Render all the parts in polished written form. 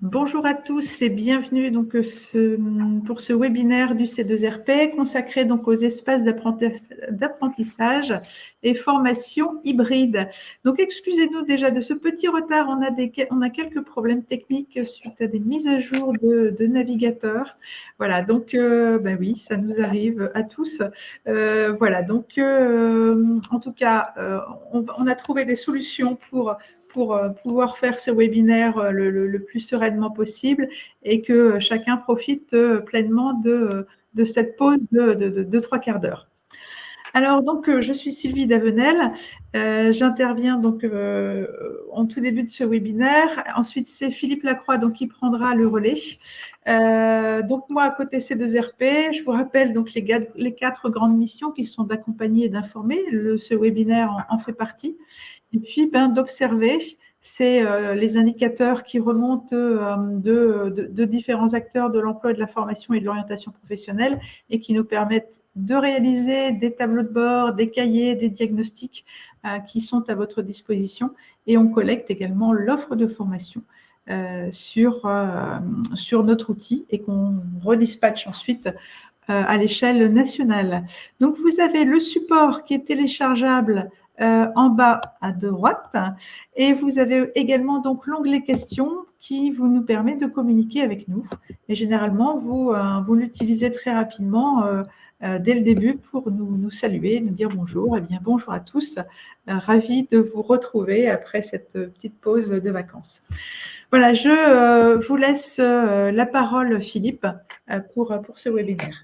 Bonjour à tous et bienvenue donc pour ce webinaire du C2RP consacré donc aux espaces d'apprentissage et formation hybride. Donc excusez-nous déjà de ce petit retard, on a quelques problèmes techniques suite à des mises à jour de navigateurs. Voilà, donc oui, ça nous arrive à tous. Voilà, donc en tout cas, on a trouvé des solutions pour pouvoir faire ce webinaire le plus sereinement possible et que chacun profite pleinement de cette pause de 3/4 d'heure. Alors, donc, je suis Sylvie Davenel. J'interviens donc en tout début de ce webinaire. Ensuite, c'est Philippe Lacroix donc, qui prendra le relais. Donc, moi, à côté C2RP, je vous rappelle donc les 4 grandes missions qui sont d'accompagner et d'informer. Ce webinaire en fait partie. Et puis, d'observer, c'est les indicateurs qui remontent de différents acteurs de l'emploi, de la formation et de l'orientation professionnelle et qui nous permettent de réaliser des tableaux de bord, des cahiers, des diagnostics qui sont à votre disposition. Et on collecte également l'offre de formation sur notre outil et qu'on redispatche ensuite à l'échelle nationale. Donc, vous avez le support qui est téléchargeable en bas à droite et vous avez également donc l'onglet questions qui nous permet de communiquer avec nous. Et généralement, vous l'utilisez très rapidement dès le début pour nous saluer, nous dire bonjour. Eh bien, bonjour à tous. Ravi de vous retrouver après cette petite pause de vacances. Voilà, je vous laisse la parole, Philippe, pour ce webinaire.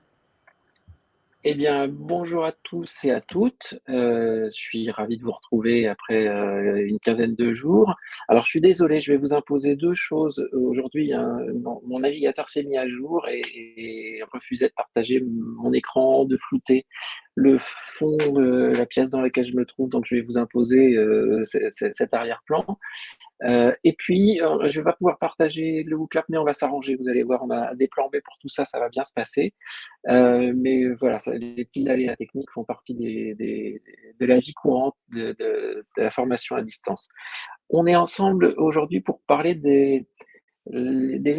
Eh bien, bonjour à tous et à toutes. Je suis ravi de vous retrouver après une quinzaine de jours. Alors, je suis désolé, je vais vous imposer 2 choses. Aujourd'hui, mon navigateur s'est mis à jour et refusait de partager mon écran, de flouter le fond de la pièce dans laquelle je me trouve. Donc, je vais vous imposer cet arrière-plan. Et puis, je vais pas pouvoir partager le WooClap, mais on va s'arranger. Vous allez voir, on a des plans B pour tout ça, ça va bien se passer. Mais voilà, les petits aléas techniques font partie de la vie courante de la formation à distance. On est ensemble aujourd'hui pour parler des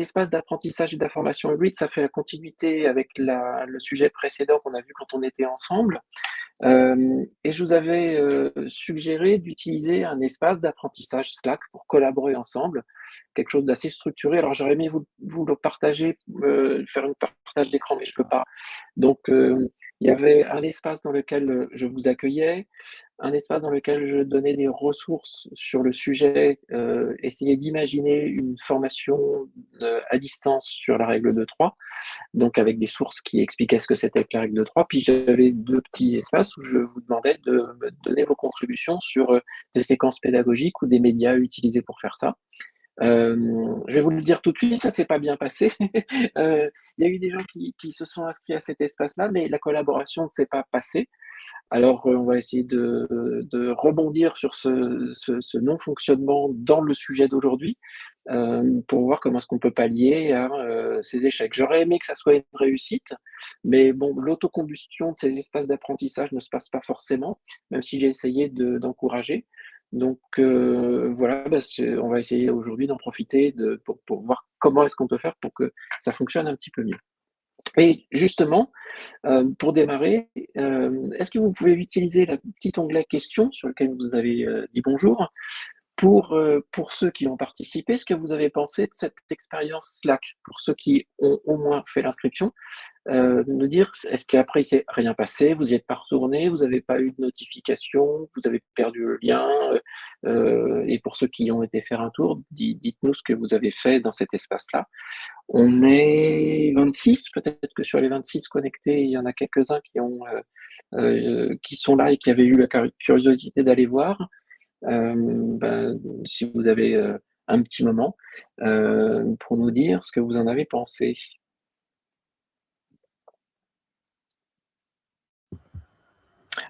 espaces d'apprentissage et d'information hybride. Ça fait la continuité avec le sujet précédent qu'on a vu quand on était ensemble. Et je vous avais suggéré d'utiliser un espace d'apprentissage Slack pour collaborer ensemble, quelque chose d'assez structuré. Alors j'aurais aimé vous le partager, faire un partage d'écran, mais je peux pas. Donc il y avait un espace dans lequel je vous accueillais, un espace dans lequel je donnais des ressources sur le sujet, essayer d'imaginer une formation à distance sur la règle de 3, donc avec des sources qui expliquaient ce que c'était que la règle de 3. Puis j'avais 2 petits espaces où je vous demandais de me donner vos contributions sur des séquences pédagogiques ou des médias utilisés pour faire ça. Je vais vous le dire tout de suite, ça s'est pas bien passé. Il y a eu des gens qui se sont inscrits à cet espace-là, mais la collaboration ne s'est pas passée. Alors, on va essayer de rebondir sur ce non-fonctionnement dans le sujet d'aujourd'hui pour voir comment est-ce qu'on peut pallier à ces échecs. J'aurais aimé que ça soit une réussite, mais bon, l'autocombustion de ces espaces d'apprentissage ne se passe pas forcément, même si j'ai essayé d'encourager. Donc voilà, on va essayer aujourd'hui d'en profiter pour voir comment est-ce qu'on peut faire pour que ça fonctionne un petit peu mieux. Et justement, pour démarrer, est-ce que vous pouvez utiliser le petit onglet questions sur lequel vous avez dit bonjour pour ceux qui ont participé, ce que vous avez pensé de cette expérience Slack, pour ceux qui ont au moins fait l'inscription, nous dire est-ce qu'après il s'est rien passé, vous n'y êtes pas retourné, vous n'avez pas eu de notification, vous avez perdu le lien, et pour ceux qui ont été faire un tour, dites-nous ce que vous avez fait dans cet espace-là. On est 26, peut-être que sur les 26 connectés, il y en a quelques-uns qui sont là et qui avaient eu la curiosité d'aller voir. Si vous avez un petit moment pour nous dire ce que vous en avez pensé.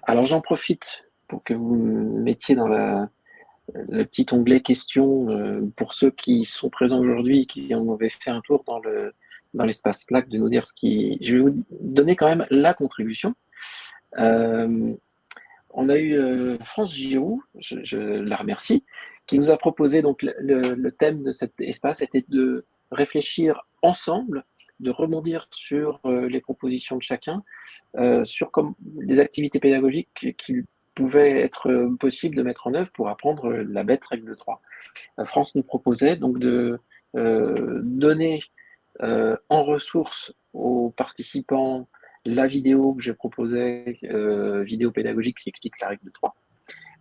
Alors j'en profite pour que vous mettiez dans le petit onglet questions pour ceux qui sont présents aujourd'hui et qui en avaient fait un tour dans l'espace Slack, de nous dire Je vais vous donner quand même la contribution. On a eu France Giroux, je la remercie, qui nous a proposé donc le thème de cet espace était de réfléchir ensemble, de rebondir sur les propositions de chacun, sur les activités pédagogiques qu'il pouvait être possible de mettre en œuvre pour apprendre la bête règle de 3. France nous proposait donc de donner en ressources aux participants la vidéo que je proposais, vidéo pédagogique qui explique la règle de 3,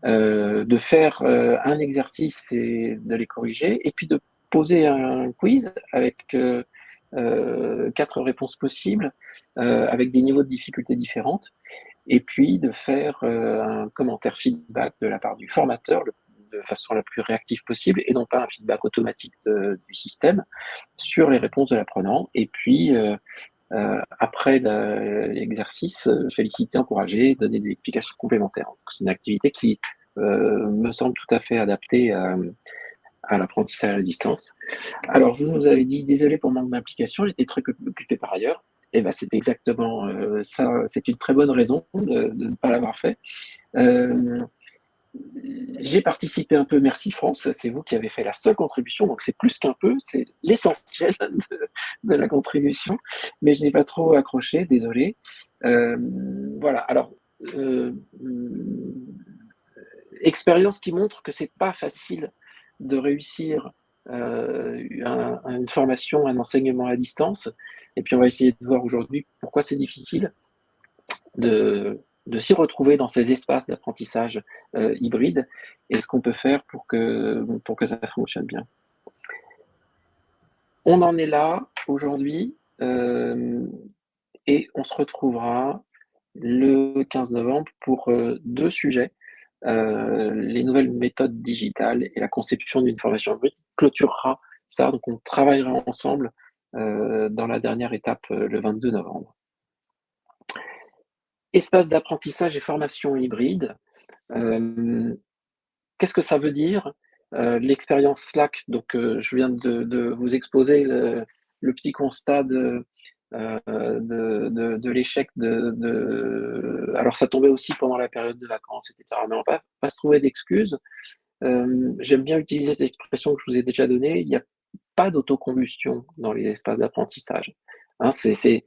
de faire un exercice et de les corriger, et puis de poser un quiz avec 4 réponses possibles, avec des niveaux de difficulté différentes, et puis de faire un commentaire feedback de la part du formateur de façon la plus réactive possible, et non pas un feedback automatique du système sur les réponses de l'apprenant. Et puis, après l'exercice, féliciter, encourager, donner des explications complémentaires. C'est une activité qui me semble tout à fait adaptée à l'apprentissage à distance. Alors, vous nous avez dit, désolé pour manque d'implication, j'étais très occupé par ailleurs. Et ben, c'est exactement ça, c'est une très bonne raison de ne pas l'avoir fait. J'ai participé un peu, merci France, c'est vous qui avez fait la seule contribution, donc c'est plus qu'un peu, c'est l'essentiel de la contribution, mais je n'ai pas trop accroché, désolé. Voilà, alors, expérience qui montre que c'est pas facile de réussir une formation, un enseignement à distance, et puis on va essayer de voir aujourd'hui pourquoi c'est difficile de s'y retrouver dans ces espaces d'apprentissage hybride, et ce qu'on peut faire pour que ça fonctionne bien. On en est là aujourd'hui, et on se retrouvera le 15 novembre pour 2 sujets, les nouvelles méthodes digitales et la conception d'une formation hybride clôturera ça, donc on travaillera ensemble dans la dernière étape le 22 novembre. Espace d'apprentissage et formation hybride. Qu'est-ce que ça veut dire? L'expérience Slack, donc je viens de vous exposer le petit constat de l'échec alors ça tombait aussi pendant la période de vacances, etc. Mais on va pas se trouver d'excuses. J'aime bien utiliser cette expression que je vous ai déjà donnée, il n'y a pas d'autocombustion dans les espaces d'apprentissage. Hein, si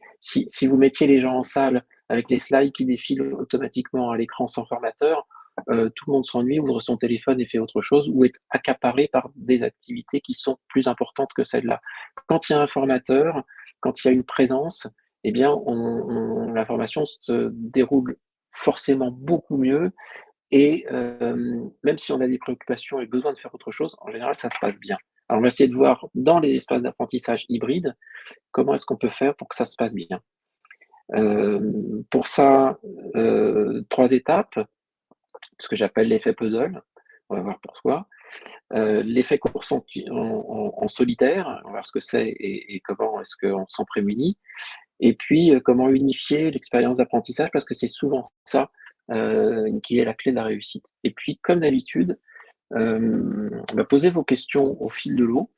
vous mettiez les gens en salle avec les slides qui défilent automatiquement à l'écran sans formateur, tout le monde s'ennuie, ouvre son téléphone et fait autre chose, ou est accaparé par des activités qui sont plus importantes que celles-là. Quand il y a un formateur, quand il y a une présence, eh bien, la formation se déroule forcément beaucoup mieux, et même si on a des préoccupations et besoin de faire autre chose, en général, ça se passe bien. Alors, on va essayer de voir dans les espaces d'apprentissage hybrides, comment est-ce qu'on peut faire pour que ça se passe bien. Pour ça, 3 étapes, ce que j'appelle l'effet puzzle, on va voir pourquoi. L'effet course en solitaire, on va voir ce que c'est et comment est-ce qu'on s'en prémunit. Et puis, comment unifier l'expérience d'apprentissage, parce que c'est souvent ça qui est la clé de la réussite. Et puis, comme d'habitude, posez vos questions au fil de l'eau.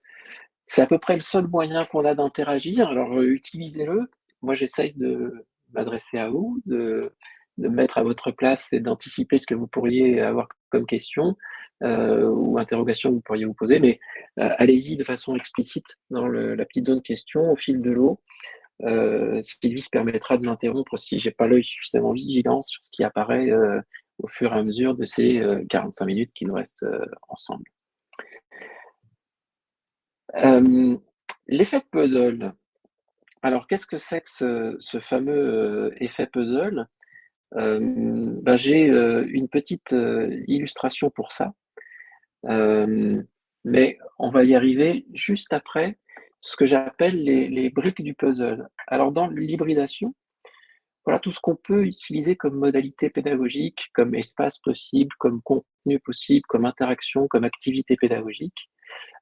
C'est à peu près le seul moyen qu'on a d'interagir, alors utilisez-le. Moi, j'essaye de m'adresser à vous, de me mettre à votre place et d'anticiper ce que vous pourriez avoir comme question ou interrogation que vous pourriez vous poser, mais allez-y de façon explicite dans la petite zone question au fil de l'eau. Sylvie se permettra de m'interrompre si j'ai pas l'œil suffisamment vigilant sur ce qui apparaît au fur et à mesure de ces 45 minutes qui nous restent ensemble. L'effet puzzle. Alors, qu'est-ce que c'est que ce fameux effet puzzle? J'ai une petite illustration pour ça, mais on va y arriver juste après ce que j'appelle les briques du puzzle. Alors, dans l'hybridation, voilà tout ce qu'on peut utiliser comme modalité pédagogique, comme espace possible, comme contenu possible, comme interaction, comme activité pédagogique.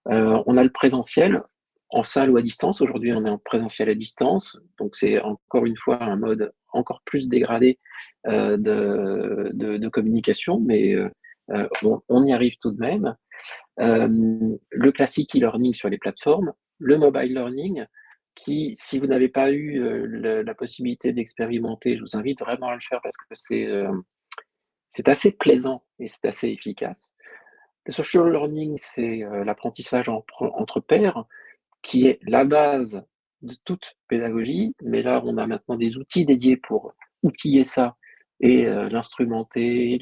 On a le présentiel, en salle ou à distance. Aujourd'hui, on est en présentiel à distance, donc c'est encore une fois un mode encore plus dégradé de communication, mais on y arrive tout de même. Le classique e-learning sur les plateformes, le mobile learning, qui, si vous n'avez pas eu la possibilité d'expérimenter, je vous invite vraiment à le faire parce que c'est assez plaisant et c'est assez efficace. Le social learning, c'est l'apprentissage entre pairs, qui est la base de toute pédagogie, mais là, on a maintenant des outils dédiés pour outiller ça et l'instrumenter,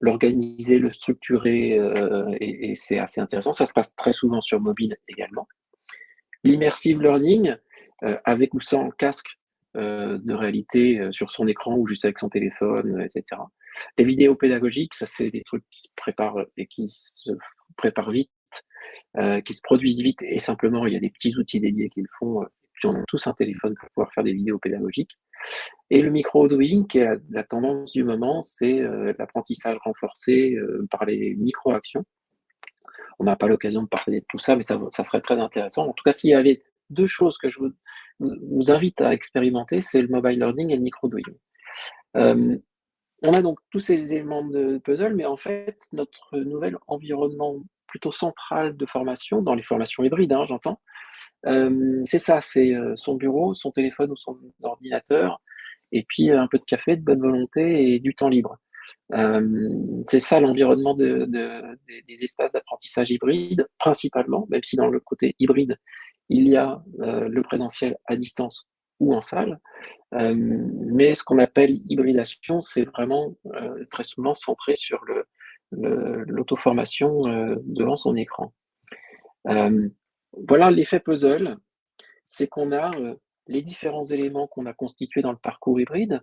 l'organiser, le structurer, et c'est assez intéressant. Ça se passe très souvent sur mobile également. L'immersive learning, avec ou sans casque de réalité sur son écran ou juste avec son téléphone, etc. Les vidéos pédagogiques, ça c'est des trucs qui se préparent et qui se préparent vite, qui se produisent vite et simplement il y a des petits outils dédiés qui le font. Puis on a tous un téléphone pour pouvoir faire des vidéos pédagogiques. Et le micro-doing, qui est la tendance du moment, c'est l'apprentissage renforcé par les micro-actions. On n'a pas l'occasion de parler de tout ça, mais ça serait très intéressant. En tout cas, s'il y avait deux choses que je vous invite à expérimenter, c'est le mobile learning et le micro-doing. On a donc tous ces éléments de puzzle, mais en fait, notre nouvel environnement plutôt central de formation, dans les formations hybrides, hein, j'entends, c'est ça, c'est son bureau, son téléphone ou son ordinateur, et puis un peu de café, de bonne volonté et du temps libre. C'est ça l'environnement des espaces d'apprentissage hybride, principalement, même si dans le côté hybride, il y a le présentiel à distance ou en salle. Mais ce qu'on appelle hybridation, c'est vraiment très souvent centré sur l'auto-formation devant son écran. Voilà l'effet puzzle, c'est qu'on a les différents éléments qu'on a constitués dans le parcours hybride,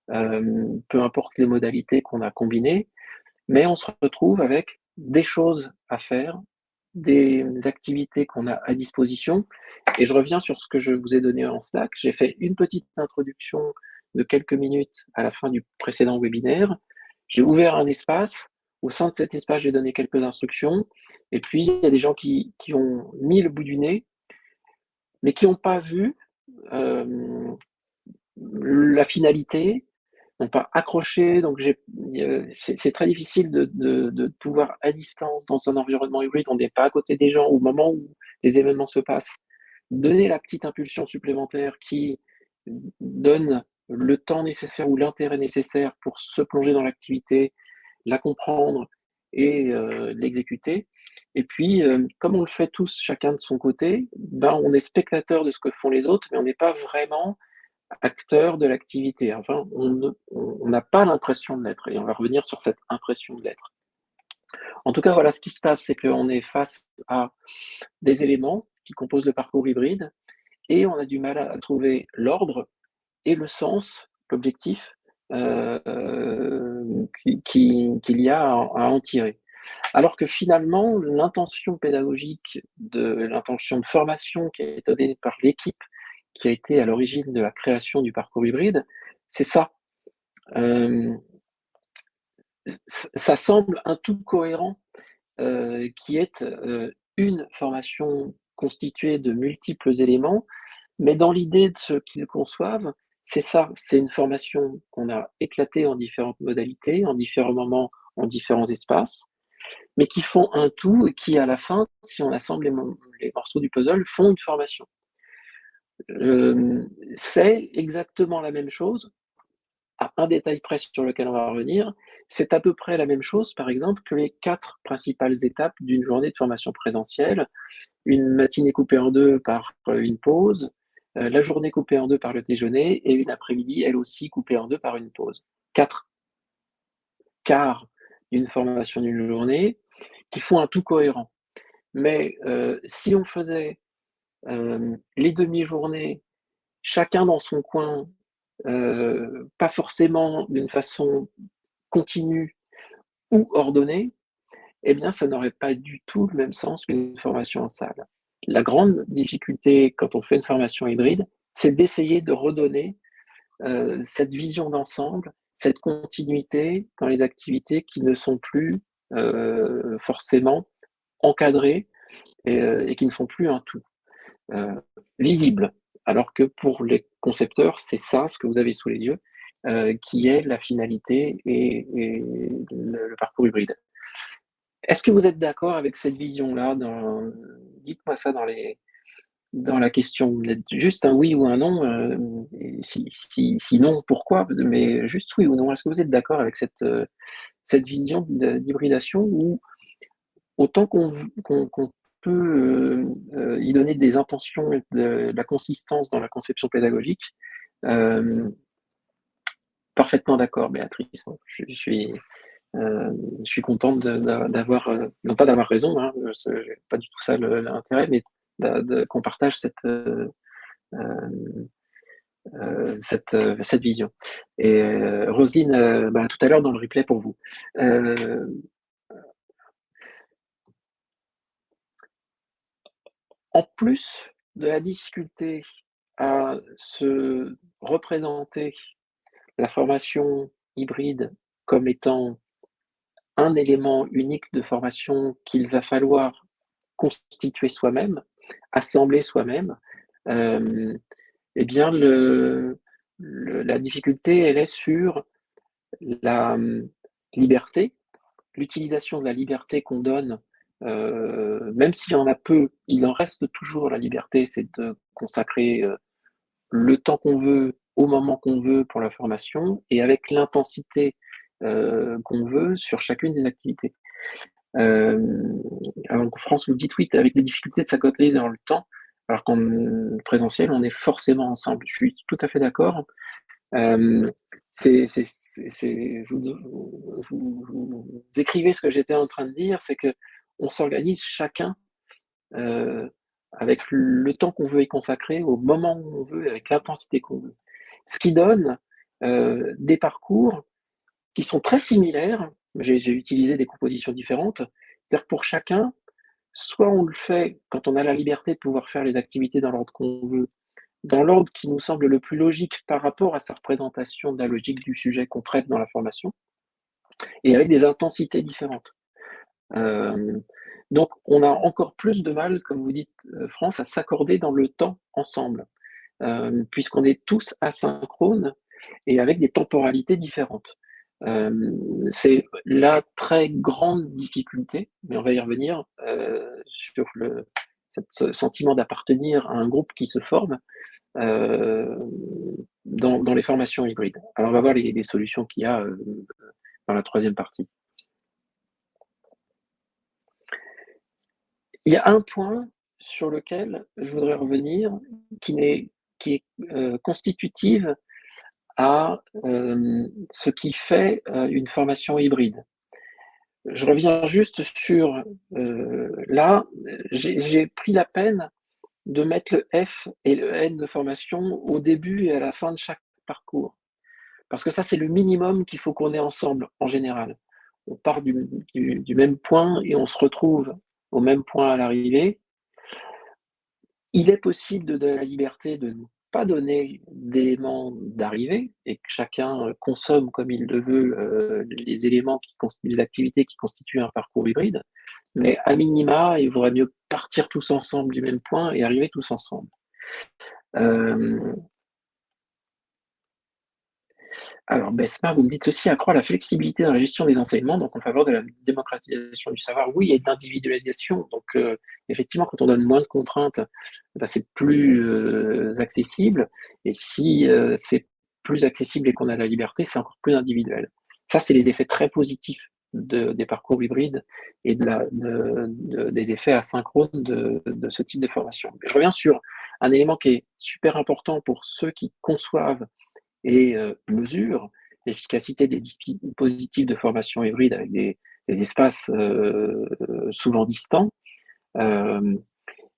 peu importe les modalités qu'on a combinées, mais on se retrouve avec des choses à faire, des activités qu'on a à disposition. Et je reviens sur ce que je vous ai donné en Slack. J'ai fait une petite introduction de quelques minutes à la fin du précédent webinaire. J'ai ouvert un espace. Au sein de cet espace, j'ai donné quelques instructions. Et puis, il y a des gens qui ont mis le bout du nez, mais qui n'ont pas vu la finalité, n'ont pas accroché. Donc, c'est très difficile de pouvoir, à distance, dans un environnement hybride, on n'est pas à côté des gens au moment où les événements se passent, donner la petite impulsion supplémentaire qui donne le temps nécessaire ou l'intérêt nécessaire pour se plonger dans l'activité, la comprendre et l'exécuter. Et puis, comme on le fait tous chacun de son côté, ben, on est spectateur de ce que font les autres, mais on n'est pas vraiment acteur de l'activité. Enfin, on n'a pas l'impression de l'être, et on va revenir sur cette impression de l'être. En tout cas, voilà, ce qui se passe, c'est qu'on est face à des éléments qui composent le parcours hybride, et on a du mal à trouver l'ordre et le sens, l'objectif qu'il y a à en tirer. Alors que finalement, l'intention pédagogique, l'intention de formation qui a été donnée par l'équipe qui a été à l'origine de la création du parcours hybride, c'est ça. Ça semble un tout cohérent qui est une formation constituée de multiples éléments, mais dans l'idée de ce qu'ils conçoivent, c'est ça, c'est une formation qu'on a éclatée en différentes modalités, en différents moments, en différents espaces, mais qui font un tout et qui, à la fin, si on assemble les morceaux du puzzle, font une formation. C'est exactement la même chose, à un détail près sur lequel on va revenir, c'est à peu près la même chose, par exemple, que les 4 principales étapes d'une journée de formation présentielle. Une matinée coupée en 2 par une pause, la journée coupée en 2 par le déjeuner et une après-midi, elle aussi, coupée en 2 par une pause. 4 quarts d'une formation d'une journée qui font un tout cohérent. Mais si on faisait les demi-journées, chacun dans son coin, pas forcément d'une façon continue ou ordonnée, eh bien, ça n'aurait pas du tout le même sens qu'une formation en salle. La grande difficulté quand on fait une formation hybride, c'est d'essayer de redonner cette vision d'ensemble, cette continuité dans les activités qui ne sont plus forcément encadrées et qui ne font plus un tout visible. Alors que pour les concepteurs, c'est ça, ce que vous avez sous les yeux, qui est la finalité et le parcours hybride. Est-ce que vous êtes d'accord avec cette vision-là dites-moi ça dans la question. Juste un oui ou un non. Si non, pourquoi? Mais juste oui ou non. Est-ce que vous êtes d'accord avec cette vision d'hybridation où autant qu'on peut y donner des intentions et de la consistance dans la conception pédagogique. Parfaitement d'accord, Béatrice. Je suis contente d'avoir, non pas d'avoir raison, hein, c'est pas du tout ça l'intérêt, mais qu'on partage cette vision. Et Roselyne, tout à l'heure dans le replay pour vous. En plus de la difficulté à se représenter la formation hybride comme étant un élément unique de formation qu'il va falloir constituer soi-même, assembler soi-même, eh bien la difficulté, elle est sur la liberté, l'utilisation de la liberté qu'on donne, même s'il y en a peu, il en reste toujours la liberté, c'est de consacrer le temps qu'on veut, au moment qu'on veut pour la formation et avec l'intensité qu'on veut sur chacune des activités. Alors France, vous le dites, oui, avec les difficultés de s'accoler dans le temps, alors qu'en présentiel, on est forcément ensemble. Je suis tout à fait d'accord. Vous écrivez ce que j'étais en train de dire, c'est que on s'organise chacun avec le temps qu'on veut y consacrer, au moment où on veut, avec l'intensité qu'on veut. Ce qui donne des parcours qui sont très similaires. J'ai utilisé des compositions différentes. C'est-à-dire pour chacun, soit on le fait quand on a la liberté de pouvoir faire les activités dans l'ordre qu'on veut, dans l'ordre qui nous semble le plus logique par rapport à sa représentation de la logique du sujet qu'on traite dans la formation, et avec des intensités différentes. Donc, on a encore plus de mal, comme vous dites, France, à s'accorder dans le temps ensemble, puisqu'on est tous asynchrones et avec des temporalités différentes. C'est la très grande difficulté, mais on va y revenir, sur ce sentiment d'appartenir à un groupe qui se forme dans les formations hybrides. Alors, on va voir les solutions qu'il y a dans la troisième partie. Il y a un point sur lequel je voudrais revenir qui est constitutive à ce qui fait une formation hybride. Je reviens juste sur là, j'ai pris la peine de mettre le F et le N de formation au début et à la fin de chaque parcours. Parce que ça, c'est le minimum qu'il faut qu'on ait ensemble en général. On part du même point et on se retrouve au même point à l'arrivée. Il est possible de donner la liberté de ne pas donner d'éléments d'arrivée et que chacun consomme comme il le veut les éléments, les activités qui constituent un parcours hybride. Mais à minima, il vaudrait mieux partir tous ensemble du même point et arriver tous ensemble. Alors, Besma, vous me dites ceci, accroît la flexibilité dans la gestion des enseignements, donc en faveur de la démocratisation du savoir, oui, et d'individualisation. Donc, effectivement, quand on donne moins de contraintes, c'est plus accessible. Et si c'est plus accessible et qu'on a la liberté, c'est encore plus individuel. Ça, c'est les effets très positifs des parcours hybrides et des effets asynchrones de ce type de formation. Je reviens sur un élément qui est super important pour ceux qui conçoivent et mesure l'efficacité des dispositifs de formation hybride avec des espaces souvent distants,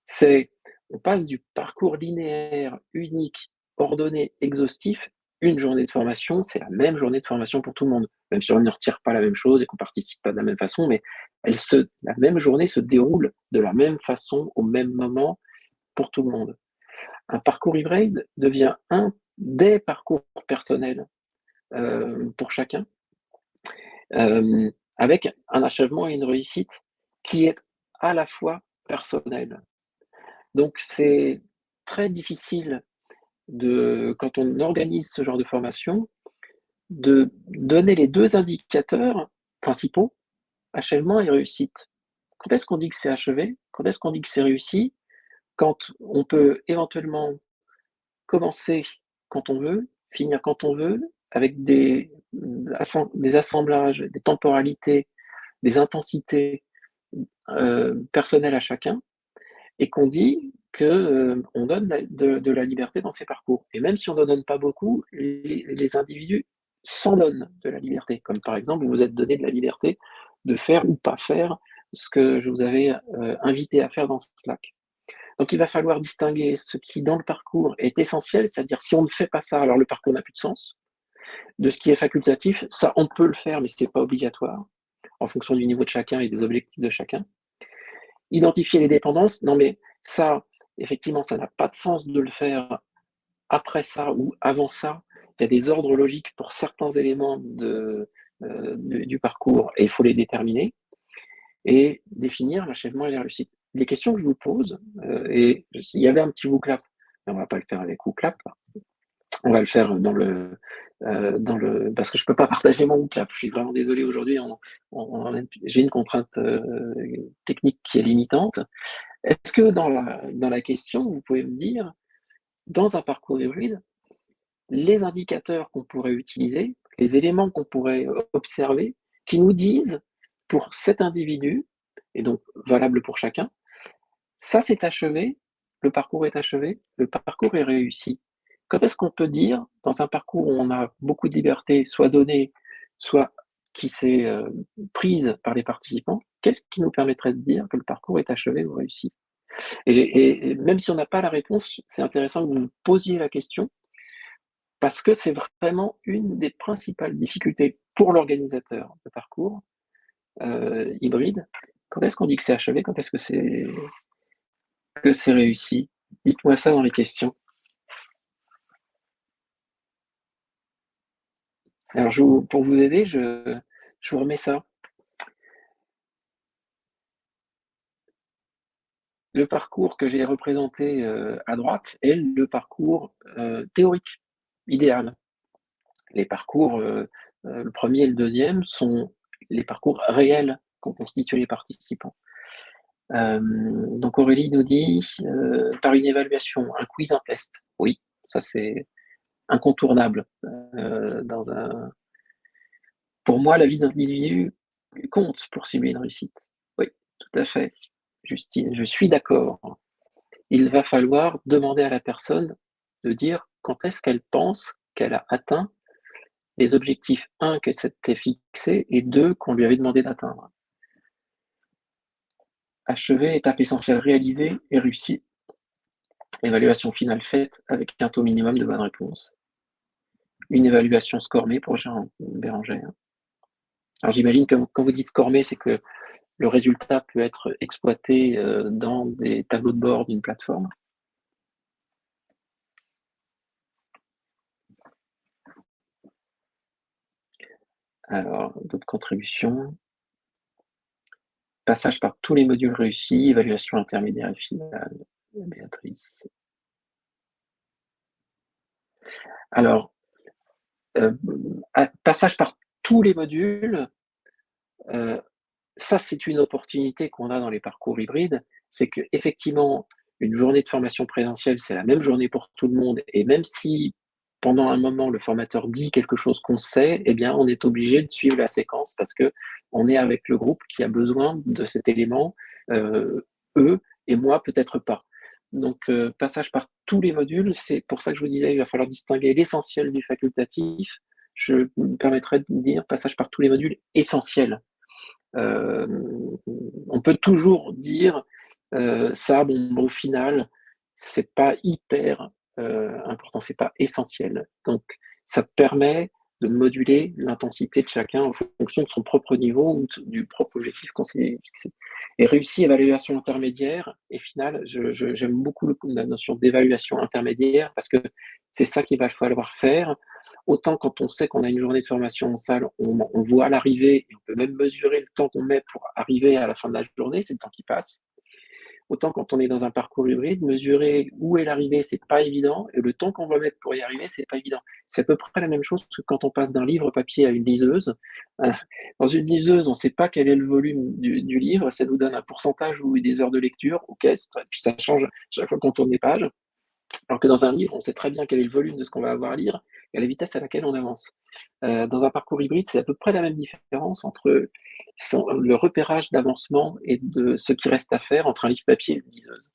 c'est on passe du parcours linéaire, unique, ordonné, exhaustif, une journée de formation, c'est la même journée de formation pour tout le monde, même si on ne retire pas la même chose et qu'on ne participe pas de la même façon, mais la même journée se déroule de la même façon, au même moment, pour tout le monde. Un parcours hybride devient un des parcours personnels pour chacun, avec un achèvement et une réussite qui est à la fois personnelle. Donc c'est très difficile quand on organise ce genre de formation, de donner les deux indicateurs principaux, achèvement et réussite. Quand est-ce qu'on dit que c'est achevé? Quand est-ce qu'on dit que c'est réussi? Quand on peut éventuellement commencer quand on veut, finir quand on veut, avec des assemblages, des temporalités, des intensités personnelles à chacun, et qu'on dit que on donne de la liberté dans ces parcours. Et même si on n'en donne pas beaucoup, les individus s'en donnent de la liberté. Comme par exemple, vous vous êtes donné de la liberté de faire ou pas faire ce que je vous avais invité à faire dans Slack. Donc il va falloir distinguer ce qui dans le parcours est essentiel, c'est-à-dire si on ne fait pas ça, alors le parcours n'a plus de sens. De ce qui est facultatif, ça on peut le faire, mais ce n'est pas obligatoire, en fonction du niveau de chacun et des objectifs de chacun. Identifier les dépendances, non mais ça, effectivement, ça n'a pas de sens de le faire après ça ou avant ça. Il y a des ordres logiques pour certains éléments du parcours et il faut les déterminer et définir l'achèvement et la réussite. Les questions que je vous pose, et il y avait un petit WooClap, mais on ne va pas le faire avec WooClap, on va le faire parce que je ne peux pas partager mon WooClap. Je suis vraiment désolé aujourd'hui, j'ai une contrainte technique qui est limitante. Est-ce que dans la question, vous pouvez me dire, dans un parcours hybride, les indicateurs qu'on pourrait utiliser, les éléments qu'on pourrait observer, qui nous disent, pour cet individu, et donc valable pour chacun, ça c'est achevé, le parcours est achevé, le parcours est réussi. Quand est-ce qu'on peut dire, dans un parcours où on a beaucoup de liberté, soit donnée, soit qui s'est prise par les participants, qu'est-ce qui nous permettrait de dire que le parcours est achevé ou réussi? Et même si on n'a pas la réponse, c'est intéressant que vous vous posiez la question, parce que c'est vraiment une des principales difficultés pour l'organisateur de parcours hybride. Quand est-ce qu'on dit que c'est achevé? Quand est-ce que c'est réussi? Dites-moi ça dans les questions. Alors, pour vous aider, je vous remets ça. Le parcours que j'ai représenté à droite est le parcours théorique, idéal. Les parcours, le premier et le deuxième, sont les parcours réels qu'ont constitué les participants. Donc Aurélie nous dit par une évaluation, un quiz, un test. Oui, ça c'est incontournable. Pour moi, la vie d'un individu compte pour cibler une réussite. Oui, tout à fait, Justine, je suis d'accord. Il va falloir demander à la personne de dire quand est-ce qu'elle pense qu'elle a atteint les objectifs, un, qu'elle s'était fixé, et deux, qu'on lui avait demandé d'atteindre. Achever, étape essentielle réalisée et réussie. Évaluation finale faite avec un taux minimum de bonnes réponses. Une évaluation scormée pour Jean Bérangère. Alors j'imagine que quand vous dites scormée, c'est que le résultat peut être exploité dans des tableaux de bord d'une plateforme. Alors, d'autres contributions. Passage par tous les modules réussis, évaluation intermédiaire et finale. Béatrice. Alors, passage par tous les modules, ça c'est une opportunité qu'on a dans les parcours hybrides, c'est qu'effectivement, une journée de formation présentielle, c'est la même journée pour tout le monde, et même si pendant un moment le formateur dit quelque chose qu'on sait, eh bien on est obligé de suivre la séquence parce que on est avec le groupe qui a besoin de cet élément, eux et moi peut-être pas. Donc passage par tous les modules, c'est pour ça que je vous disais il va falloir distinguer l'essentiel du facultatif. Je me permettrai de dire passage par tous les modules essentiels. On peut toujours dire ça, bon, au final, c'est pas hyper important, c'est pas essentiel. Donc, ça permet de moduler l'intensité de chacun en fonction de son propre niveau ou du propre objectif qu'on s'est fixé. Et réussi évaluation intermédiaire et finale, j'aime beaucoup la notion d'évaluation intermédiaire parce que c'est ça qu'il va falloir faire. Autant quand on sait qu'on a une journée de formation en salle, on voit l'arrivée et on peut même mesurer le temps qu'on met pour arriver à la fin de la journée, c'est le temps qui passe. Autant quand on est dans un parcours hybride, mesurer où est l'arrivée, c'est pas évident, et le temps qu'on va mettre pour y arriver, c'est pas évident. C'est à peu près la même chose que quand on passe d'un livre papier à une liseuse. Dans une liseuse, on ne sait pas quel est le volume du livre, ça nous donne un pourcentage ou des heures de lecture, ok, et puis ça change chaque fois qu'on tourne les pages. Alors que dans un livre, on sait très bien quel est le volume de ce qu'on va avoir à lire et la vitesse à laquelle on avance. Dans un parcours hybride, c'est à peu près la même différence entre le repérage d'avancement et de ce qui reste à faire entre un livre papier et une liseuse.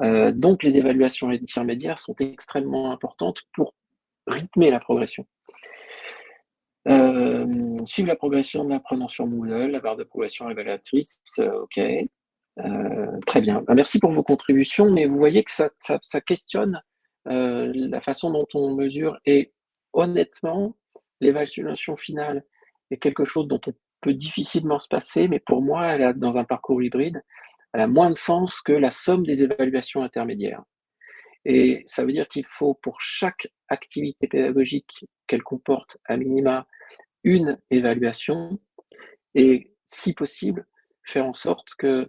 Donc les évaluations intermédiaires sont extrêmement importantes pour rythmer la progression. Suivre la progression de l'apprenant sur Moodle, la barre de progression évaluatrice, ok. Très bien. Merci pour vos contributions, mais vous voyez que ça questionne la façon dont on mesure et honnêtement, l'évaluation finale est quelque chose dont on peut difficilement se passer, mais pour moi, elle a, dans un parcours hybride, elle a moins de sens que la somme des évaluations intermédiaires. Et ça veut dire qu'il faut pour chaque activité pédagogique qu'elle comporte à minima une évaluation et, si possible, faire en sorte que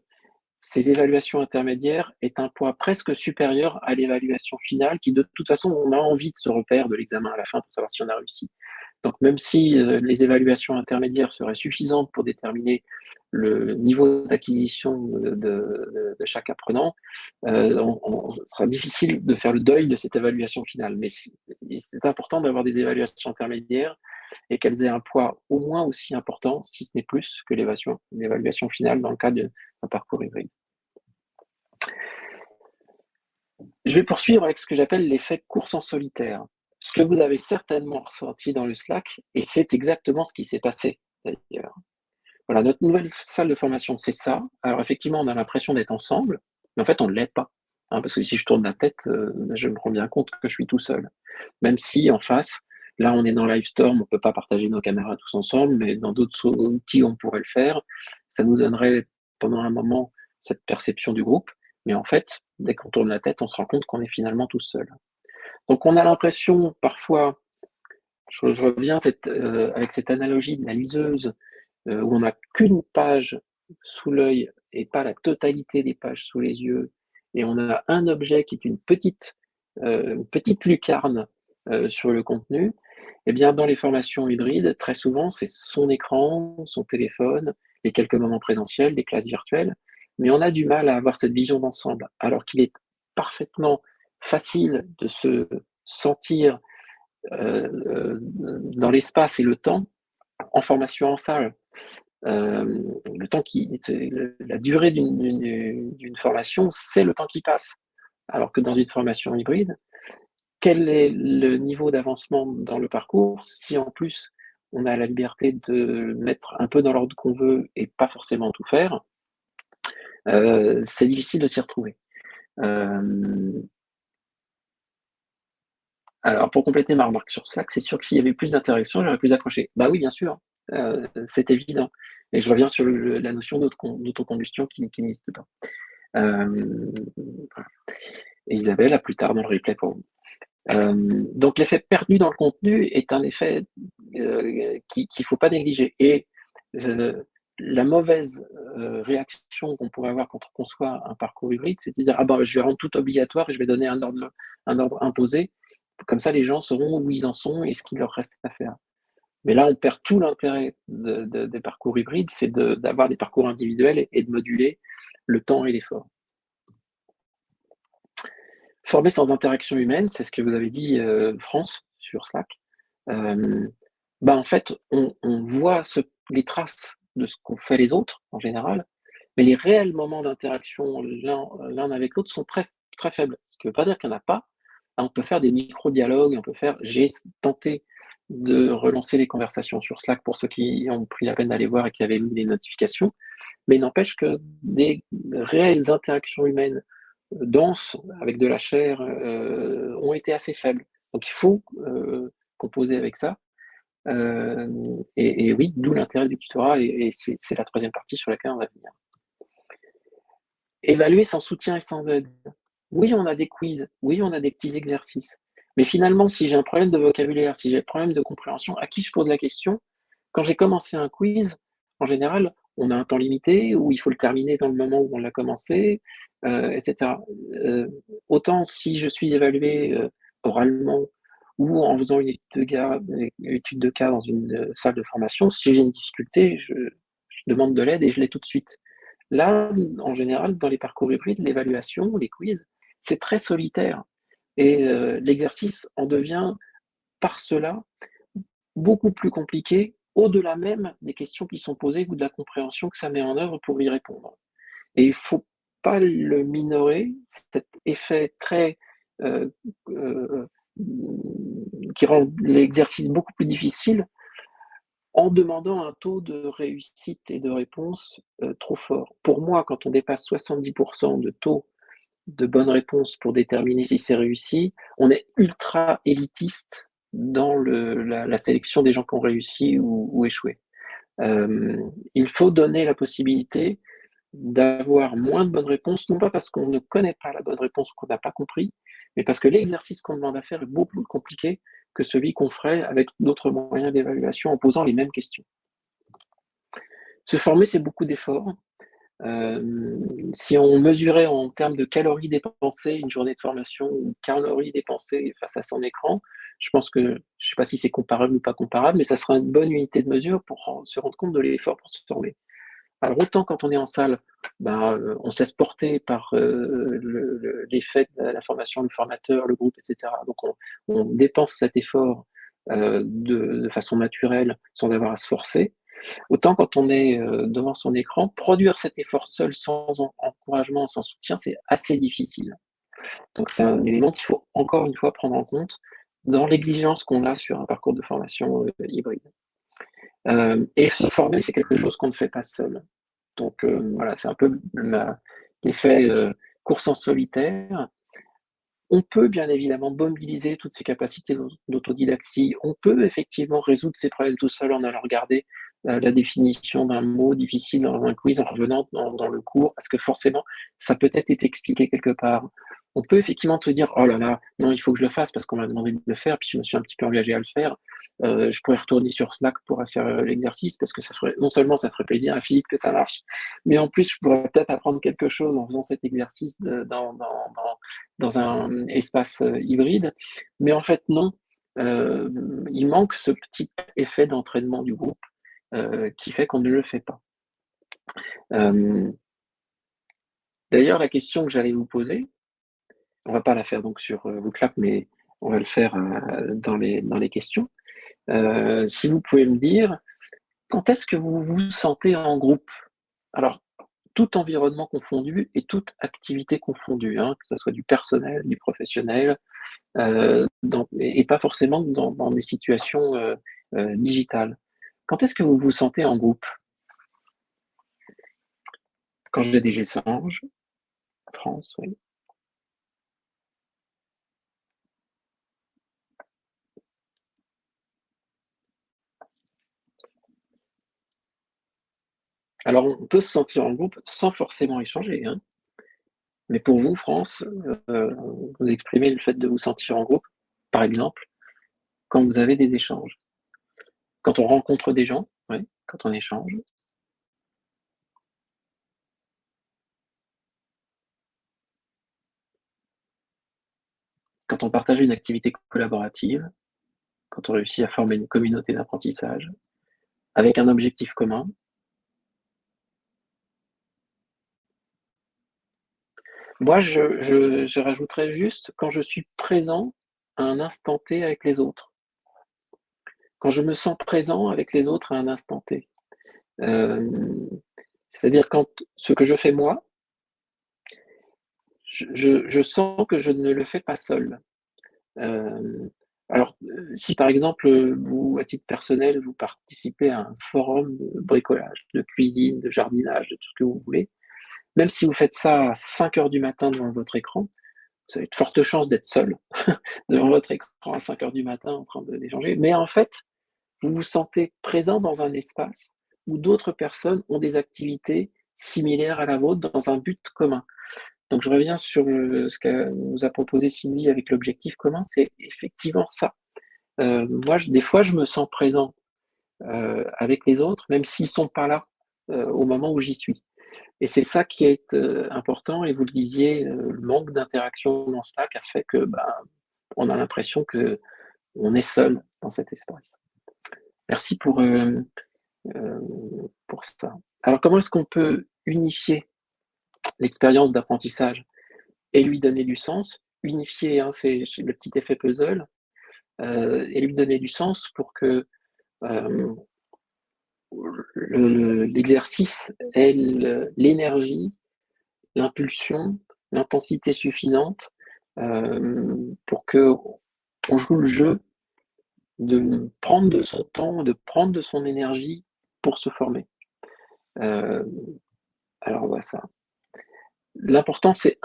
ces évaluations intermédiaires aient un poids presque supérieur à l'évaluation finale qui, de toute façon, on a envie de ce repère de l'examen à la fin pour savoir si on a réussi. Donc, même si les évaluations intermédiaires seraient suffisantes pour déterminer le niveau d'acquisition de chaque apprenant, ce sera difficile de faire le deuil de cette évaluation finale. Mais c'est important d'avoir des évaluations intermédiaires et qu'elles aient un poids au moins aussi important, si ce n'est plus, que l'évaluation finale dans le cas d'un parcours hybride. Je vais poursuivre avec ce que j'appelle l'effet course en solitaire. Ce que vous avez certainement ressenti dans le Slack, et c'est exactement ce qui s'est passé d'ailleurs. Voilà, notre nouvelle salle de formation, c'est ça. Alors effectivement, on a l'impression d'être ensemble, mais en fait, on ne l'est pas. Parce que si je tourne la tête, je me rends bien compte que je suis tout seul. Même si en face, là, on est dans Livestorm, on ne peut pas partager nos caméras tous ensemble, mais dans d'autres outils, on pourrait le faire. Ça nous donnerait pendant un moment cette perception du groupe. Mais en fait, dès qu'on tourne la tête, on se rend compte qu'on est finalement tout seul. Donc on a l'impression parfois, je reviens avec cette analogie de la liseuse, où on n'a qu'une page sous l'œil et pas la totalité des pages sous les yeux, et on a un objet qui est une petite lucarne sur le contenu, et bien dans les formations hybrides, très souvent, c'est son écran, son téléphone, et quelques moments présentiels, des classes virtuelles, mais on a du mal à avoir cette vision d'ensemble, alors qu'il est parfaitement facile de se sentir dans l'espace et le temps en formation en salle. Le temps la durée d'une formation, c'est le temps qui passe. Alors que dans une formation hybride, quel est le niveau d'avancement dans le parcours si en plus on a la liberté de mettre un peu dans l'ordre qu'on veut et pas forcément tout faire, c'est difficile de s'y retrouver. Alors pour compléter ma remarque sur Slack, c'est sûr que s'il y avait plus d'interaction, j'aurais plus accroché. Bah oui, bien sûr, c'est évident. Et je reviens sur la notion d'autocombustion qui n'existe pas. Et Isabelle, à plus tard dans le replay pour vous. Donc l'effet perdu dans le contenu est un effet qu'il ne faut pas négliger. Et la mauvaise réaction qu'on pourrait avoir quand on conçoit un parcours hybride, c'est de dire ah ben, je vais rendre tout obligatoire et je vais donner un ordre imposé. Comme ça, les gens sauront où ils en sont et ce qu'il leur reste à faire. Mais là, on perd tout l'intérêt des parcours hybrides, c'est d'avoir des parcours individuels et de moduler le temps et l'effort. Former sans interaction humaine, c'est ce que vous avez dit, France, sur Slack. En fait, on voit les traces de ce qu'ont fait les autres, en général, mais les réels moments d'interaction l'un avec l'autre sont très, très faibles. Ce qui ne veut pas dire qu'il n'y en a pas. On peut faire des micro-dialogues, j'ai tenté de relancer les conversations sur Slack pour ceux qui ont pris la peine d'aller voir et qui avaient mis les notifications, mais il n'empêche que des réelles interactions humaines denses, avec de la chair, ont été assez faibles. Donc il faut composer avec ça. Et oui, d'où l'intérêt du tutorat, et c'est la troisième partie sur laquelle on va venir. Évaluer sans soutien et sans aide. Oui, on a des quiz, oui, on a des petits exercices. Mais finalement, si j'ai un problème de vocabulaire, si j'ai un problème de compréhension, à qui je pose la question? Quand j'ai commencé un quiz, en général, on a un temps limité, ou il faut le terminer dans le moment où on l'a commencé, etc. Autant si je suis évalué oralement ou en faisant une étude de cas dans une salle de formation, si j'ai une difficulté, je demande de l'aide et je l'ai tout de suite. Là, en général, dans les parcours hybrides, l'évaluation, les quiz, c'est très solitaire. Et l'exercice en devient, par cela, beaucoup plus compliqué, au-delà même des questions qui sont posées ou de la compréhension que ça met en œuvre pour y répondre. Et il faut pas le minorer, cet effet très qui rend l'exercice beaucoup plus difficile en demandant un taux de réussite et de réponse trop fort. Pour moi, quand on dépasse 70% de taux de bonnes réponses pour déterminer si c'est réussi, on est ultra élitiste dans la sélection des gens qui ont réussi ou échoué. Il faut donner la possibilité d'avoir moins de bonnes réponses, non pas parce qu'on ne connaît pas la bonne réponse ou qu'on n'a pas compris, mais parce que l'exercice qu'on demande à faire est beaucoup plus compliqué que celui qu'on ferait avec d'autres moyens d'évaluation en posant les mêmes questions. Se former, c'est beaucoup d'efforts. Si on mesurait en termes de calories dépensées une journée de formation ou calories dépensées face à son écran, je pense que, je ne sais pas si c'est comparable ou pas comparable, mais ça sera une bonne unité de mesure pour se rendre compte de l'effort pour se former. Alors autant quand on est en salle, on se laisse porter par l'effet de la formation, le formateur, le groupe, etc. Donc on dépense cet effort de façon naturelle sans avoir à se forcer. Autant quand on est devant son écran, produire cet effort seul sans encouragement, sans soutien, c'est assez difficile. Donc c'est un élément qu'il faut encore une fois prendre en compte dans l'exigence qu'on a sur un parcours de formation hybride. Et se former, c'est quelque chose qu'on ne fait pas seul. Donc voilà, c'est un peu l'effet course en solitaire. On peut bien évidemment mobiliser toutes ces capacités d'autodidaxie. On peut effectivement résoudre ces problèmes tout seul en allant regarder la définition d'un mot difficile dans un quiz en revenant dans le cours, parce que forcément, ça peut être été expliqué quelque part. On peut effectivement se dire, oh là là, non, il faut que je le fasse parce qu'on m'a demandé de le faire, puis je me suis un petit peu engagé à le faire. Je pourrais retourner sur Slack pour faire l'exercice, parce que non seulement ça ferait plaisir à Philippe que ça marche, mais en plus, je pourrais peut-être apprendre quelque chose en faisant cet exercice dans un espace hybride. Mais en fait, non. Il manque ce petit effet d'entraînement du groupe qui fait qu'on ne le fait pas. D'ailleurs, la question que j'allais vous poser, on ne va pas la faire donc sur Bootclap, mais on va le faire dans les questions. Si vous pouvez me dire, quand est-ce que vous vous sentez en groupe? Alors, tout environnement confondu et toute activité confondue, hein, que ce soit du personnel, du professionnel, et pas forcément dans des situations digitales. Quand est-ce que vous vous sentez en groupe? Quand j'ai des échanges, France, oui. Alors, on peut se sentir en groupe sans forcément échanger, hein. Mais pour vous, France, vous exprimez le fait de vous sentir en groupe, par exemple, quand vous avez des échanges. Quand on rencontre des gens, oui, quand on échange. Quand on partage une activité collaborative, quand on réussit à former une communauté d'apprentissage avec un objectif commun. Moi, je rajouterais juste quand je suis présent à un instant T avec les autres. Quand je me sens présent avec les autres à un instant T. C'est-à-dire quand ce que je fais moi, je sens que je ne le fais pas seul. Alors, si par exemple, vous, à titre personnel, vous participez à un forum de bricolage, de cuisine, de jardinage, de tout ce que vous voulez, même si vous faites ça à 5 heures du matin devant votre écran, vous avez de fortes chances d'être seul devant votre écran à 5 heures du matin en train d'échanger. Mais en fait, vous vous sentez présent dans un espace où d'autres personnes ont des activités similaires à la vôtre dans un but commun. Donc je reviens sur ce que nous a proposé Sylvie avec l'objectif commun, c'est effectivement ça. Moi, des fois, je me sens présent avec les autres, même s'ils ne sont pas là au moment où j'y suis. Et c'est ça qui est important, et vous le disiez, le manque d'interaction dans Slack a fait que on a l'impression qu'on est seul dans cet espace. Merci pour ça. Alors, comment est-ce qu'on peut unifier l'expérience d'apprentissage et lui donner du sens? Unifier, hein, c'est le petit effet puzzle, et lui donner du sens pour que l'exercice ait l'énergie l'impulsion, l'intensité suffisante pour que on joue le jeu de prendre de son temps, de prendre de son énergie pour se former. Alors, on voit ça. L'important, c'est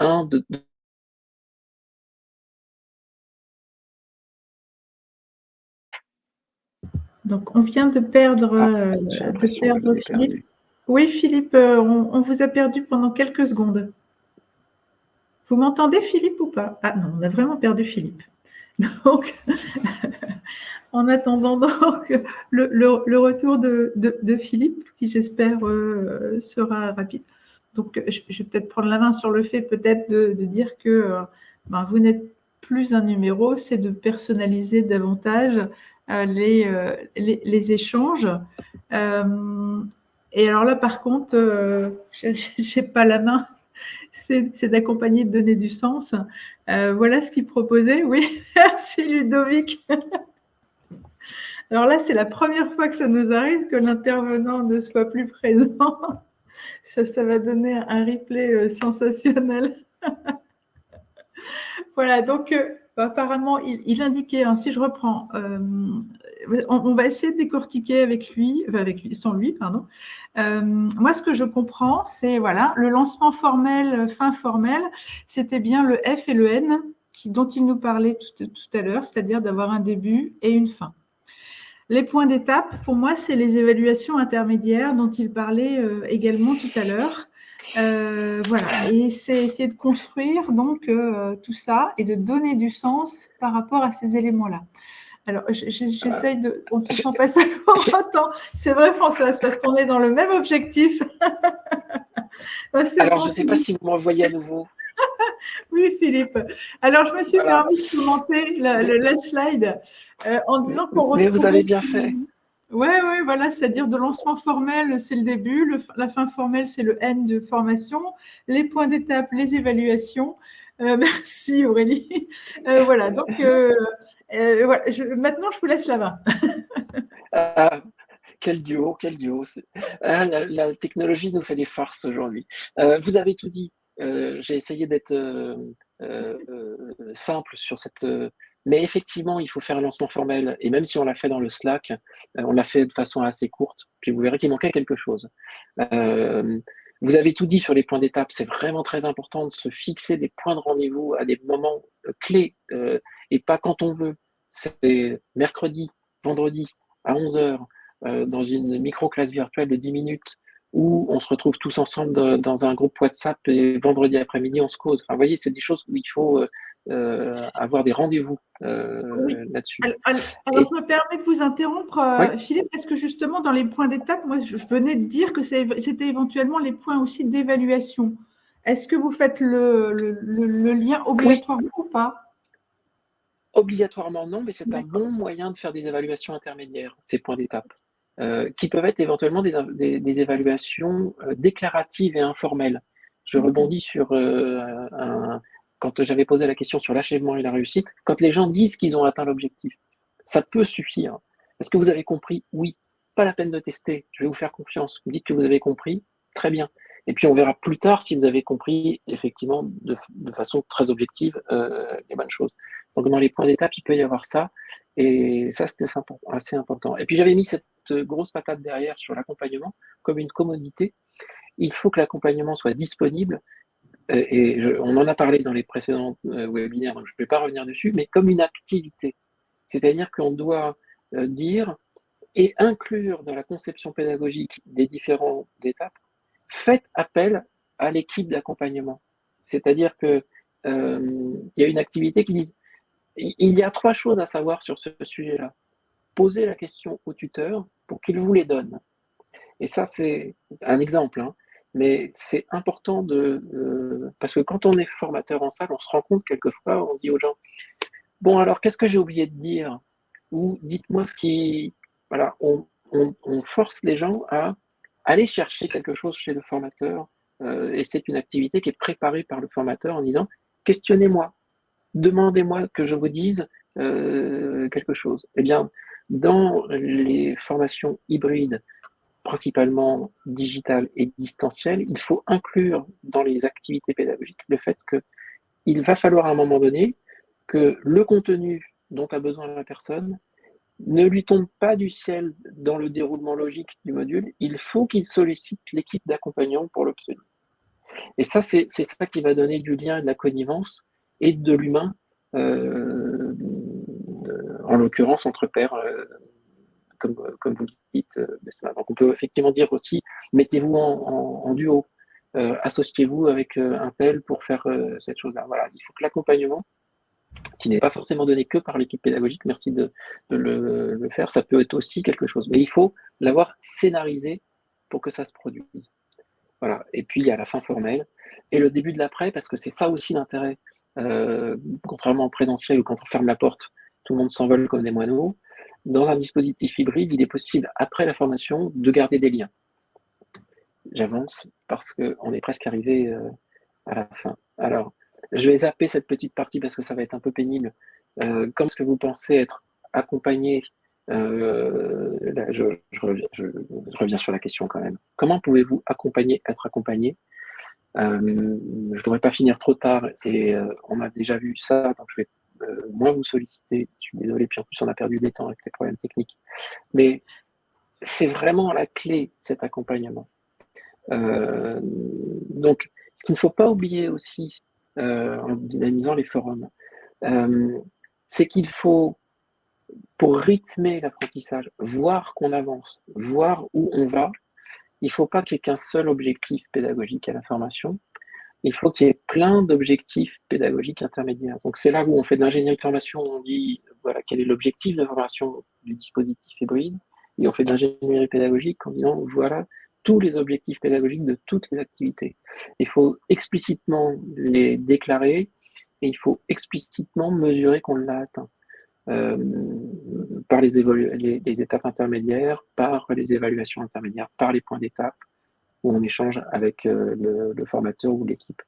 Donc, on vient de perdre, j'ai l'impression que je vous ai Philippe. perdu. Oui, Philippe, on vous a perdu pendant quelques secondes. Vous m'entendez, Philippe, ou pas? Ah non, on a vraiment perdu Philippe. Donc, en attendant donc le retour de Philippe, qui j'espère sera rapide. Donc, je vais peut-être prendre la main sur le fait peut-être de dire que vous n'êtes plus un numéro, c'est de personnaliser davantage les échanges. Et alors là, par contre, je n'ai pas la main, c'est d'accompagner, de donner du sens. Voilà ce qu'il proposait. Oui, merci Ludovic. Alors là, c'est la première fois que ça nous arrive que l'intervenant ne soit plus présent. Ça va donner un replay sensationnel. Voilà, donc apparemment, il indiquait, hein, si je reprends, on va essayer de décortiquer avec lui, sans lui, pardon. Moi, ce que je comprends, c'est voilà, le lancement formel, fin formel, c'était bien le F et le N dont il nous parlait tout à l'heure, c'est-à-dire d'avoir un début et une fin. Les points d'étape, pour moi, c'est les évaluations intermédiaires dont il parlait également tout à l'heure. Voilà, et c'est essayer de construire donc tout ça et de donner du sens par rapport à ces éléments-là. Alors, j'essaye de... On ne se sent pas seul pour autant. C'est vrai, Françoise, parce qu'on est dans le même objectif. Alors, je ne sais pas si vous m'envoyez à nouveau. Oui, Philippe. Alors, je me suis Voilà. permis de commenter la slide en disant qu'on retrouvait... Mais vous avez bien fait. Oui, voilà, c'est-à-dire de lancement formel, c'est le début, la fin formelle, c'est le N de formation, les points d'étape, les évaluations. Merci Aurélie. Voilà, donc voilà, maintenant je vous laisse la main. Quel duo, quel duo. La technologie nous fait des farces aujourd'hui. Vous avez tout dit. J'ai essayé d'être simple sur cette... mais effectivement, il faut faire un lancement formel. Et même si on l'a fait dans le Slack, on l'a fait de façon assez courte. Puis vous verrez qu'il manquait quelque chose. Vous avez tout dit sur les points d'étape. C'est vraiment très important de se fixer des points de rendez-vous à des moments clés et pas quand on veut. C'est mercredi, vendredi à 11h dans une micro-classe virtuelle de 10 minutes où on se retrouve tous ensemble dans un groupe WhatsApp et vendredi après-midi, on se cause. Enfin, vous voyez, c'est des choses où il faut avoir des rendez-vous Oui. là-dessus. Alors, je me permets de vous interrompre, Oui. Philippe, parce que justement, dans les points d'étape, moi, je venais de dire que c'était éventuellement les points aussi d'évaluation. Est-ce que vous faites le lien obligatoirement ou pas? Obligatoirement non, mais c'est un bon moyen de faire des évaluations intermédiaires, ces points d'étape, qui peuvent être éventuellement des évaluations déclaratives et informelles. Je rebondis sur quand j'avais posé la question sur l'achèvement et la réussite, quand les gens disent qu'ils ont atteint l'objectif, ça peut suffire. Est-ce que vous avez compris? Oui. Pas la peine de tester, je vais vous faire confiance. Vous dites que vous avez compris, très bien. Et puis on verra plus tard si vous avez compris effectivement de façon très objective les bonnes choses. Donc dans les points d'étape, il peut y avoir ça. Et ça, c'était assez important. Et puis j'avais mis cette grosse patate derrière sur l'accompagnement comme une commodité. Il faut que l'accompagnement soit disponible. On en a parlé dans les précédents webinaires, donc je ne vais pas revenir dessus, mais comme une activité. C'est-à-dire qu'on doit dire et inclure dans la conception pédagogique des différentes étapes, faites appel à l'équipe d'accompagnement. C'est-à-dire que il y a une activité qui dit il y a 3 choses à savoir sur ce sujet-là. Posez la question au tuteur pour qu'il vous les donne. Et ça, c'est un exemple, hein, mais c'est important parce que quand on est formateur en salle, on se rend compte quelquefois, on dit aux gens, bon alors qu'est-ce que j'ai oublié de dire? Ou dites-moi ce qui... Voilà, on force les gens à aller chercher quelque chose chez le formateur, et c'est une activité qui est préparée par le formateur en disant, questionnez-moi, demandez-moi que je vous dise quelque chose. Eh bien, dans les formations hybrides principalement digitales et distancielles, il faut inclure dans les activités pédagogiques le fait qu'il va falloir à un moment donné que le contenu dont a besoin la personne ne lui tombe pas du ciel dans le déroulement logique du module, il faut qu'il sollicite l'équipe d'accompagnants pour l'obtenir. Et ça, c'est ça qui va donner du lien et de la connivence et de l'humain, en l'occurrence entre pairs, comme vous le dites. Donc on peut effectivement dire aussi, mettez-vous en duo, associez-vous avec un tel pour faire cette chose-là. Voilà, il faut que l'accompagnement, qui n'est pas forcément donné que par l'équipe pédagogique, merci de le faire, ça peut être aussi quelque chose. Mais il faut l'avoir scénarisé pour que ça se produise. Voilà. Et puis il y a la fin formelle et le début de l'après, parce que c'est ça aussi l'intérêt. Contrairement au présentiel où quand on ferme la porte, tout le monde s'envole comme des moineaux. Dans un dispositif hybride, il est possible, après la formation, de garder des liens. J'avance parce qu'on est presque arrivé à la fin. Alors, je vais zapper cette petite partie parce que ça va être un peu pénible. Comme ce que vous pensez être accompagné, là, je reviens sur la question quand même. Comment pouvez-vous être accompagné? Je ne voudrais pas finir trop tard et on a déjà vu ça, donc je vais moins vous solliciter. Je suis désolé, puis en plus on a perdu des temps avec les problèmes techniques. Mais c'est vraiment la clé, cet accompagnement. Donc, ce qu'il ne faut pas oublier aussi en dynamisant les forums, c'est qu'il faut, pour rythmer l'apprentissage, voir qu'on avance, voir où on va, il ne faut pas qu'il y ait qu'un seul objectif pédagogique à la formation, il faut qu'il y ait plein d'objectifs pédagogiques intermédiaires. Donc c'est là où on fait de l'ingénierie de formation, on dit voilà quel est l'objectif de formation du dispositif hybride, et on fait de l'ingénierie pédagogique en disant voilà tous les objectifs pédagogiques de toutes les activités. Il faut explicitement les déclarer et il faut explicitement mesurer qu'on l'a atteint. Par les étapes intermédiaires, par les évaluations intermédiaires, par les points d'étape où on échange avec le formateur ou l'équipe.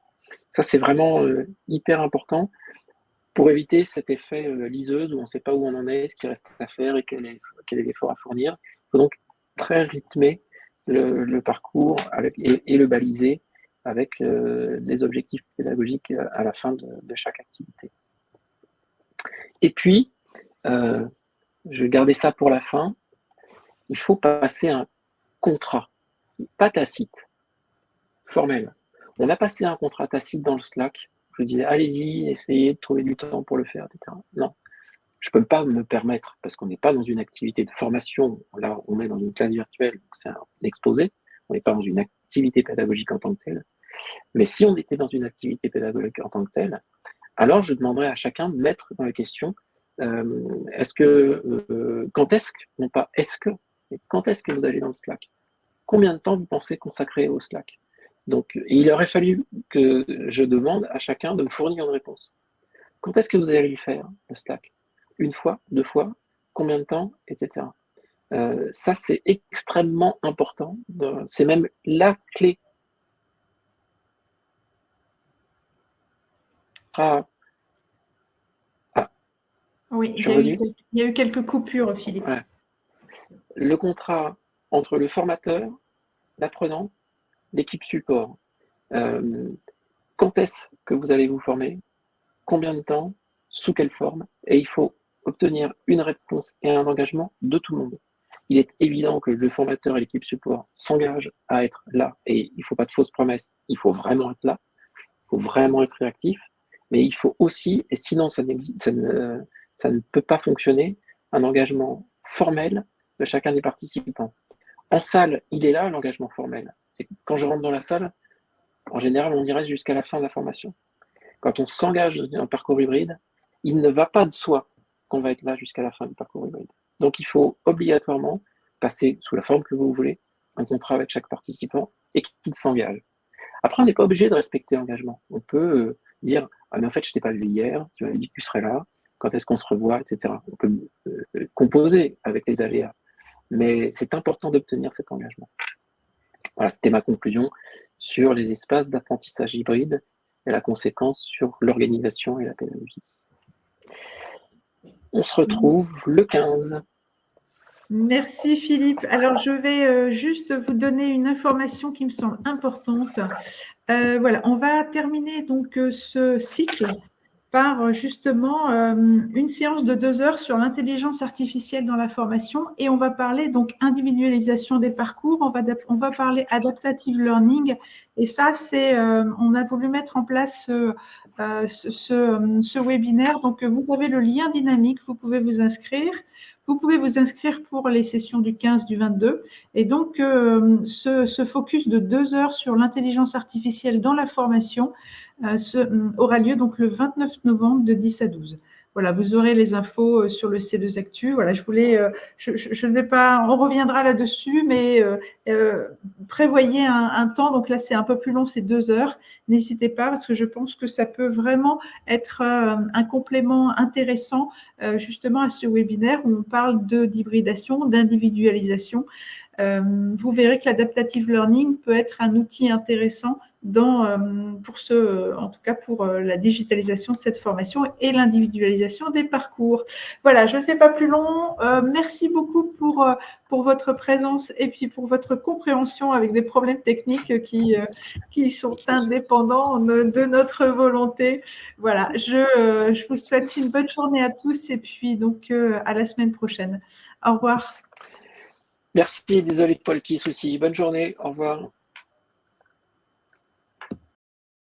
Ça, c'est vraiment hyper important pour éviter cet effet liseuse où on ne sait pas où on en est, ce qui reste à faire et quel est l'effort à fournir. Il faut donc très rythmer le parcours et le baliser avec des objectifs pédagogiques à la fin de chaque activité. Et puis, je vais garder ça pour la fin, il faut passer un contrat, pas tacite, formel. On a passé un contrat tacite dans le Slack, je disais allez-y, essayez de trouver du temps pour le faire, etc. Non, je ne peux pas me permettre, parce qu'on n'est pas dans une activité de formation, là on est dans une classe virtuelle, donc c'est un exposé, on n'est pas dans une activité pédagogique en tant que telle, mais si on était dans une activité pédagogique en tant que telle, alors je demanderais à chacun de mettre dans la question quand est-ce que, non pas est-ce que, mais quand est-ce que vous allez dans le Slack? Combien de temps vous pensez consacrer au Slack? Donc, il aurait fallu que je demande à chacun de me fournir une réponse. Quand est-ce que vous allez le faire, le Slack? Une fois, deux fois, combien de temps, etc. Ça, c'est extrêmement important. C'est même la clé. Oui, je suis revenu. Il y a eu quelques coupures, Philippe. Ouais. Le contrat entre le formateur, l'apprenant, l'équipe support. Quand est-ce que vous allez vous former? Combien de temps? Sous quelle forme? Et il faut obtenir une réponse et un engagement de tout le monde. Il est évident que le formateur et l'équipe support s'engagent à être là et il ne faut pas de fausses promesses, il faut vraiment être là, il faut vraiment être réactif, mais il faut aussi, et sinon ça ne peut pas fonctionner, un engagement formel de chacun des participants. En salle, il est là l'engagement formel. Quand je rentre dans la salle, en général, on y reste jusqu'à la fin de la formation. Quand on s'engage dans un parcours hybride, il ne va pas de soi qu'on va être là jusqu'à la fin du parcours hybride. Donc il faut obligatoirement passer, sous la forme que vous voulez, un contrat avec chaque participant et qu'il s'engage. Après, on n'est pas obligé de respecter l'engagement. On peut dire ah mais en fait je t'ai pas vu hier, tu m'avais dit que tu serais là, quand est-ce qu'on se revoit, etc. On peut composer avec les aléas, mais c'est important d'obtenir cet engagement. Voilà, c'était ma conclusion sur les espaces d'apprentissage hybride et la conséquence sur l'organisation et la pédagogie. On se retrouve le 15. Merci Philippe. Alors, je vais juste vous donner une information qui me semble importante. Voilà, on va terminer donc ce cycle par justement une séance de 2 heures sur l'intelligence artificielle dans la formation et on va parler donc individualisation des parcours, on va parler adaptative learning et ça c'est, on a voulu mettre en place ce webinaire. Donc vous avez le lien dynamique, vous pouvez vous inscrire. Vous pouvez vous inscrire pour les sessions du 15, du 22. Et donc, ce focus de 2 heures sur l'intelligence artificielle dans la formation aura lieu donc le 29 novembre de 10 à 12. Voilà, vous aurez les infos sur le C2 Actu. Voilà, je ne vais pas, on reviendra là-dessus, mais prévoyez un temps. Donc là, c'est un peu plus long, c'est 2 heures. N'hésitez pas parce que je pense que ça peut vraiment être un complément intéressant justement à ce webinaire où on parle d'hybridation, d'individualisation. Vous verrez que l'adaptative learning peut être un outil intéressant en tout cas pour la digitalisation de cette formation et l'individualisation des parcours. Voilà, je ne fais pas plus long. Merci beaucoup pour votre présence et puis pour votre compréhension avec des problèmes techniques qui sont indépendants de notre volonté. Voilà, je vous souhaite une bonne journée à tous et puis donc à la semaine prochaine. Au revoir. Merci, désolé pour le petit souci. Bonne journée, au revoir.